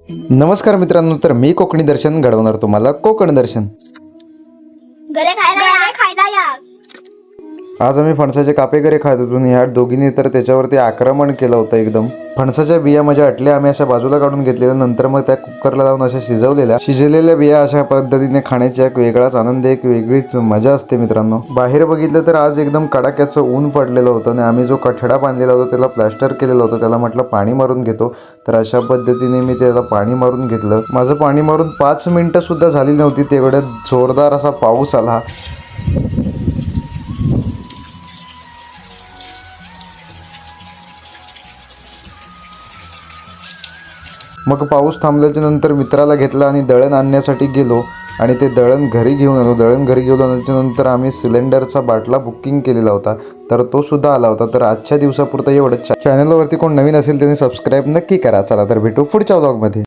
नमस्कार मित्रांनो, तर मी कोकणी दर्शन घडवणार तुम्हाला कोकण दर्शन। गरे खायला या। आज आम्ही फणसाचे कापे गरे खात होतो आणि ह्या दोघींनी तर त्याच्यावरती आक्रमण केलं होतं एकदम। फणसाच्या बिया माझ्या अटल्या आम्ही अशा बाजूला काढून घेतलेल्या, नंतर मग त्या कुकरला लावून अशा शिजवलेल्या बिया अशा पद्धतीने खाण्याचा एक वेगळाच आनंद, एक वेगळीच मजा असते मित्रांनो। बाहेर बघितलं तर आज एकदम कडाक्याचं ऊन पडलेलं होतं आणि आम्ही जो कठडा बांधलेला होता त्याला प्लास्टर केलेलं होतं, त्याला म्हटलं पाणी मारून घेतो। तर अशा पद्धतीने मी त्याला पाणी मारून घेतलं। माझं पाणी मारून 5 मिनिटं सुद्धा झाली नव्हती तेवढ्यात जोरदार असा पाऊस आला। मग पाऊस थांबल्याच्या नंतर मित्राला घेतला आणि दळण आणण्यासाठी गेलो आणि ते दळण घरी घेऊन आलो। दळण घरी घेऊन आल्याच्या नंतर आम्ही सिलेंडरचा बाटला बुकिंग केलेला होता, तर तो सुद्धा आला होता। तर आजच्या दिवसापुरतं एवढंच। चॅनलवरती कोण नवीन असेल त्यांनी सबस्क्राईब नक्की करा। चला तर भेटू पुढच्या व्लॉगमध्ये।